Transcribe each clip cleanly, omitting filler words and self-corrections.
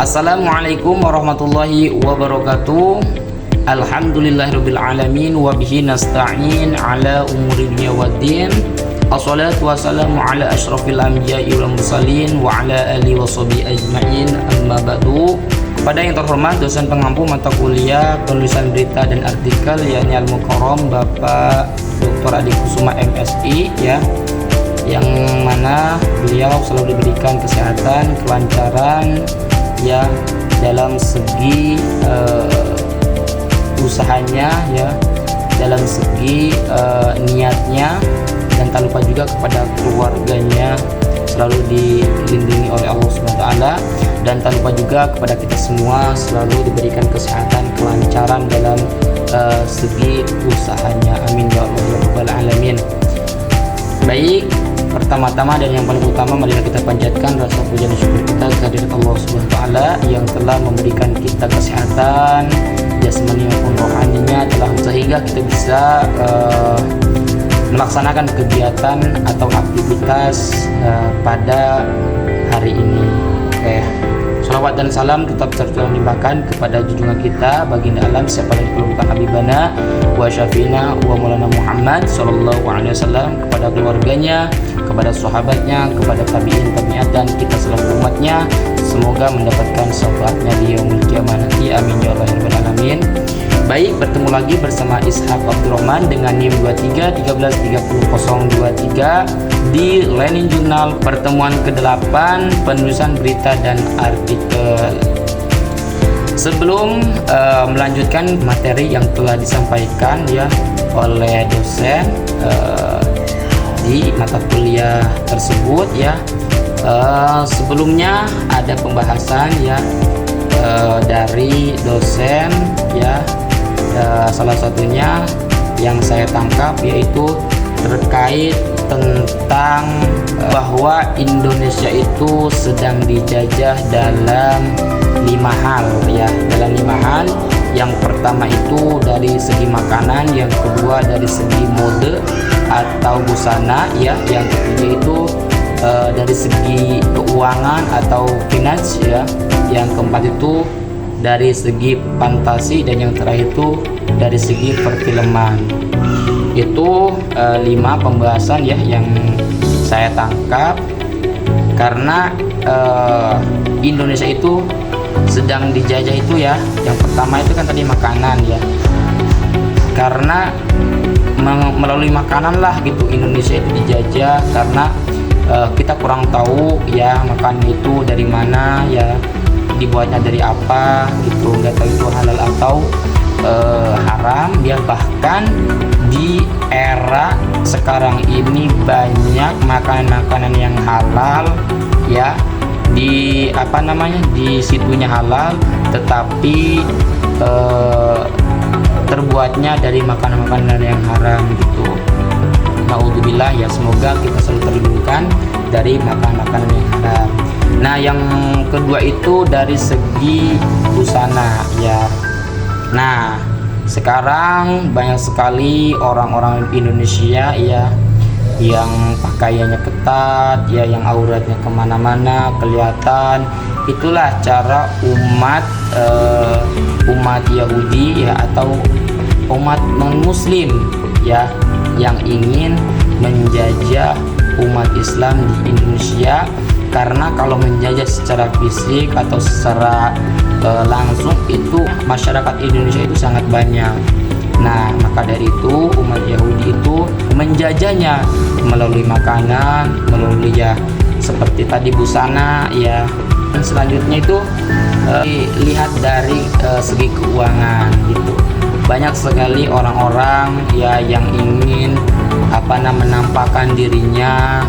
Assalamualaikum warahmatullahi wabarakatuh. Alhamdulillahirabbil alamin wa bihi nasta'in ala umuri dunya waddin. Assalatu wassalamu ala asyrafil anbiya'i wal mursalin wa ala alihi washabihi ajmain. Amma ba'du. Kepada yang terhormat dosen pengampu mata kuliah penulisan berita dan artikel yakni Al-Mukarram Bapak Dr. Adi Kusuma MSI ya, yang mana beliau selalu diberikan kesehatan, kelancaran ya dalam segi usahanya ya, dalam segi niatnya, dan tak lupa juga kepada keluarganya selalu dilindungi oleh Allah SWT, dan tak lupa juga kepada kita semua selalu diberikan kesehatan, kelancaran dalam segi usahanya. Amin ya Allah ya rabbal alamin. Baik, pertama-tama dan yang paling utama marilah kita panjatkan rasa puja dan syukur kita kehadirat Allah Subhanahu wa taala yang telah memberikan kita kesehatan jasmani maupun rohaninya, telah sehingga kita bisa melaksanakan kegiatan atau aktivitas pada hari ini. Oke. Salawat dan salam tetap terlimpahkan kepada junjungan kita baginda alam siapa lagi kalau bukan habibana wa syafiina wa maulana Muhammad sallallahu alaihi wasallam, kepada keluarganya, kepada sahabatnya, kepada tabi'in tabi'at, dan kita selaku umatnya semoga mendapatkan syafaatnya di yaumul qiyamah nanti. Amin ya rabbal alamin. Baik, bertemu lagi bersama Ishaq Abdurrahman dengan NIM 23 13 30 023 di Lenin Jurnal pertemuan ke-8 penulisan berita dan artikel. Sebelum melanjutkan materi yang telah disampaikan ya oleh dosen di mata kuliah tersebut ya, sebelumnya ada pembahasan ya dari dosen ya, salah satunya yang saya tangkap yaitu terkait tentang bahwa Indonesia itu sedang dijajah dalam 5 hal ya, dalam 5 hal. Yang pertama itu dari segi makanan, yang kedua dari segi mode atau busana ya, yang ketiga itu dari segi keuangan atau finance ya, yang keempat itu dari segi fantasi, dan yang terakhir itu dari segi perfilman. Itu 5 pembahasan ya yang saya tangkap, karena Indonesia itu sedang dijajah itu ya. Yang pertama itu kan tadi makanan ya, karena melalui makanan lah gitu Indonesia itu dijajah, karena kita kurang tahu ya makanan itu dari mana ya, dibuatnya dari apa gitu, nggak tahu itu halal atau haram ya. Bahkan di era sekarang ini banyak makanan-makanan yang halal ya, di di situnya halal tetapi terbuatnya dari makanan-makanan yang haram gitu. Naudzubillah ya, semoga kita selalu terlindungkan dari makanan-makanan yang haram. Nah, yang kedua itu dari segi busana ya. Nah, sekarang banyak sekali orang-orang Indonesia ya yang pakaiannya ketat ya, yang auratnya kemana-mana kelihatan. Itulah cara umat Yahudi ya, atau umat non-Muslim ya, yang ingin menjajah umat Islam di Indonesia. Karena kalau menjajah secara fisik atau secara langsung itu masyarakat Indonesia itu sangat banyak. Nah, maka dari itu umat Yahudi itu menjajahnya melalui makanan, melalui ya seperti tadi busana ya. Dan selanjutnya itu lihat dari segi keuangan gitu. Banyak sekali orang-orang ya yang ingin menampakkan dirinya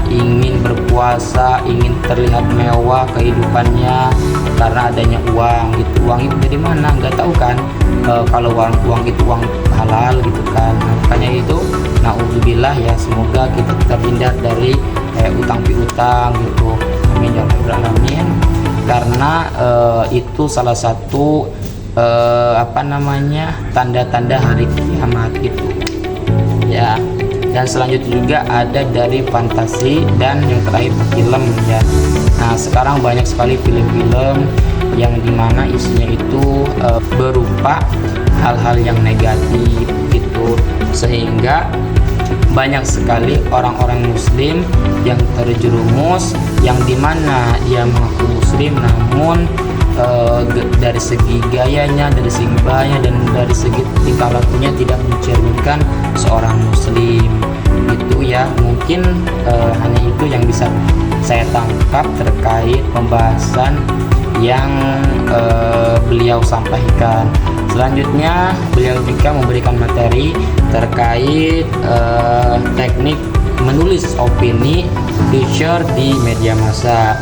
ingin berpuasa, ingin terlihat mewah kehidupannya karena adanya uang gitu. Uang itu dari mana nggak tahu kan, kalau uang itu uang halal gitu kan. Makanya itu naudzubillah ya, semoga kita terhindar dari utang piutang gitu. Amin ya rabbal alamin. Karena itu salah satu tanda-tanda hari kiamat gitu ya. Dan selanjutnya juga ada dari fantasi, dan yang terakhir film ya. Nah, sekarang banyak sekali film-film yang dimana isinya itu berupa hal-hal yang negatif gitu, sehingga banyak sekali orang-orang muslim yang terjerumus, yang dimana dia mengaku muslim namun dari segi gayanya, dari segi bahayanya, dan dari segi tingkah lakunya tidak mencerminkan seorang muslim gitu ya. Mungkin hanya itu yang bisa saya tangkap terkait pembahasan yang beliau sampaikan. Selanjutnya beliau juga memberikan materi terkait teknik menulis opini feature di media massa.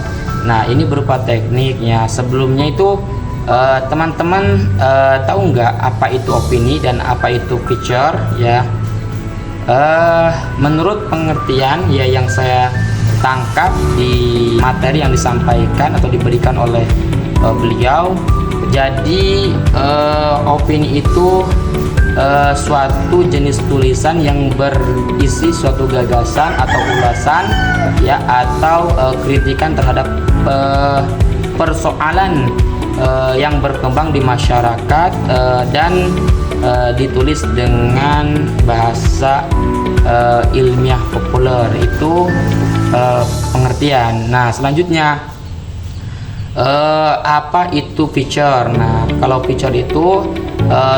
Nah, ini berupa tekniknya. Sebelumnya itu teman-teman tahu nggak apa itu opini dan apa itu feature ya? Menurut pengertian ya yang saya tangkap di materi yang disampaikan atau diberikan oleh beliau, jadi opini itu suatu jenis tulisan yang berisi suatu gagasan atau ulasan ya, atau kritikan terhadap persoalan yang berkembang di masyarakat dan ditulis dengan bahasa ilmiah populer. Itu pengertian. Nah, selanjutnya apa itu feature? Nah, kalau feature itu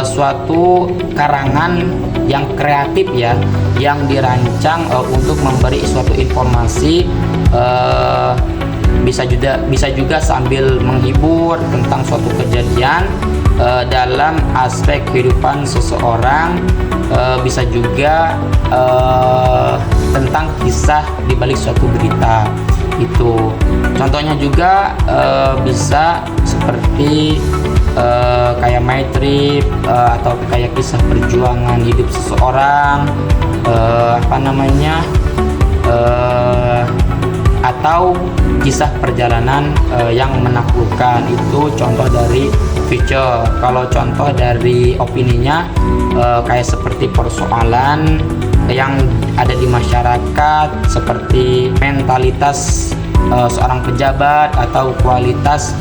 suatu karangan yang kreatif ya, yang dirancang untuk memberi suatu informasi, bisa juga sambil menghibur tentang suatu kejadian dalam aspek kehidupan seseorang, bisa juga tentang kisah di balik suatu berita. Itu contohnya juga bisa seperti kayak My Trip, atau kayak kisah perjuangan hidup seseorang, atau kisah perjalanan yang menaklukkan. Itu contoh dari feature. Kalau contoh dari opininya kayak seperti persoalan yang ada di masyarakat, seperti mentalitas seorang pejabat, atau kualitas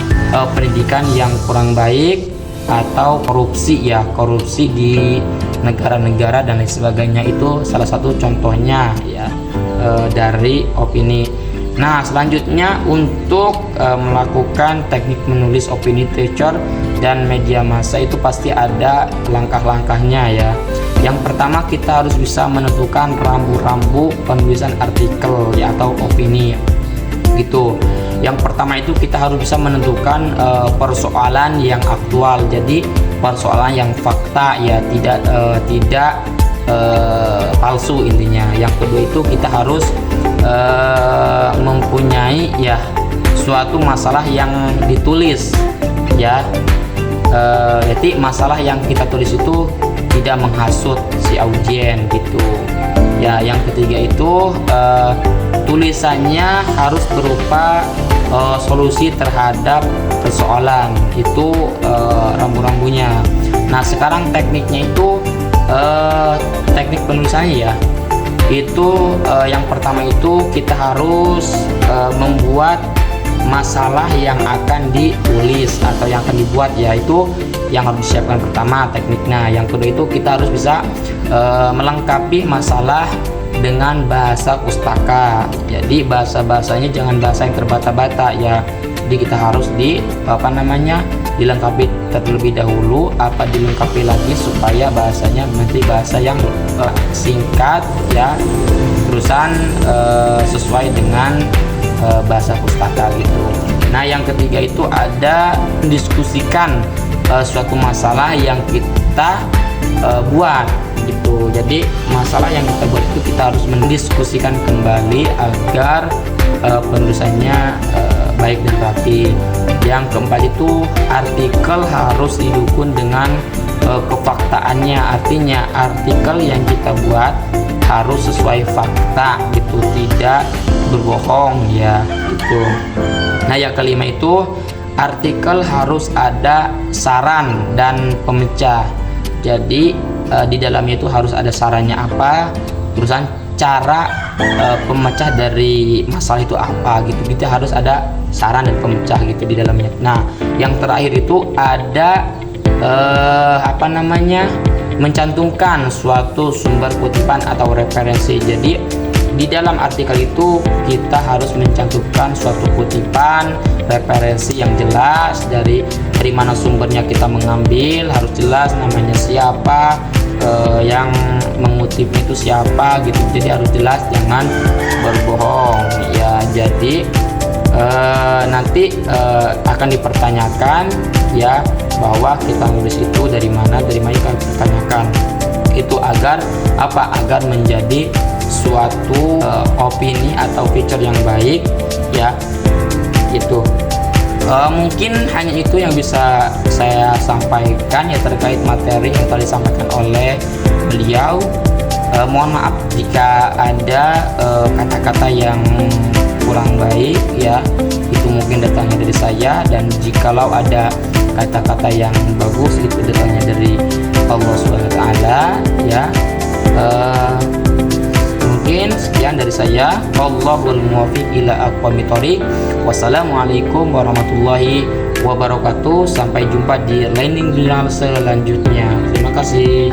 pendidikan yang kurang baik, atau korupsi di negara-negara dan lain sebagainya. Itu salah satu contohnya ya dari opini. Nah, selanjutnya untuk melakukan teknik menulis opini feature dan media massa itu pasti ada langkah-langkahnya ya. Yang pertama, kita harus bisa menentukan rambu-rambu penulisan artikel ya, atau opini gitu. Yang pertama itu kita harus bisa menentukan persoalan yang aktual, jadi persoalan yang fakta ya, tidak palsu intinya. Yang kedua itu kita harus mempunyai ya suatu masalah yang ditulis ya, jadi masalah yang kita tulis itu tidak menghasut si audien gitu ya. Yang ketiga itu tulisannya harus berupa solusi terhadap persoalan. Itu rambu-rambunya. Nah, sekarang tekniknya itu teknik penulisannya ya, itu yang pertama itu kita harus membuat masalah yang akan ditulis atau yang akan dibuat ya. Itu yang harus disiapkan pertama tekniknya. Yang kedua itu kita harus bisa melengkapi masalah dengan bahasa pustaka. Jadi bahasanya jangan bahasa yang terbata-bata ya. Jadi kita harus dilengkapi terlebih dahulu, dilengkapi lagi supaya bahasanya nanti bahasa yang singkat ya, terusan sesuai dengan bahasa pustaka gitu. Nah, yang ketiga itu ada mendiskusikan suatu masalah yang kita buat gitu. Jadi masalah yang kita buat itu kita harus mendiskusikan kembali agar penulisannya baik dan rapi. Yang keempat itu artikel harus didukung dengan kefaktaannya. Artinya artikel yang kita buat harus sesuai fakta gitu, tidak berbohong ya gitu. Nah, yang kelima itu artikel harus ada saran dan pemecah. Jadi di dalamnya itu harus ada sarannya apa, terusan cara pemecah dari masalah itu apa gitu. Kita harus ada saran dan pemecah gitu di dalamnya. Nah, yang terakhir itu ada mencantumkan suatu sumber kutipan atau referensi. Jadi di dalam artikel itu kita harus mencantumkan suatu kutipan, referensi yang jelas dari mana sumbernya kita mengambil, harus jelas namanya siapa, yang mengutipnya itu siapa gitu. Jadi harus jelas, jangan berbohong ya. Jadi nanti akan dipertanyakan ya bahwa kita nulis itu dari mana kita pertanyakan itu agar menjadi suatu opini atau feature yang baik ya. Itu mungkin hanya itu yang bisa saya sampaikan ya terkait materi yang telah disampaikan oleh beliau. Mohon maaf jika ada kata-kata yang kurang baik ya, itu mungkin datangnya dari saya, dan jikalau ada kata-kata yang bagus itu datangnya dari Allah Subhanahu wa taala ya. Mungkin sekian dari saya. Wallahul muwaffiq ila aqwamit thoriq. Wassalamualaikum warahmatullahi wabarakatuh. Sampai jumpa di landing selanjutnya. Terima kasih.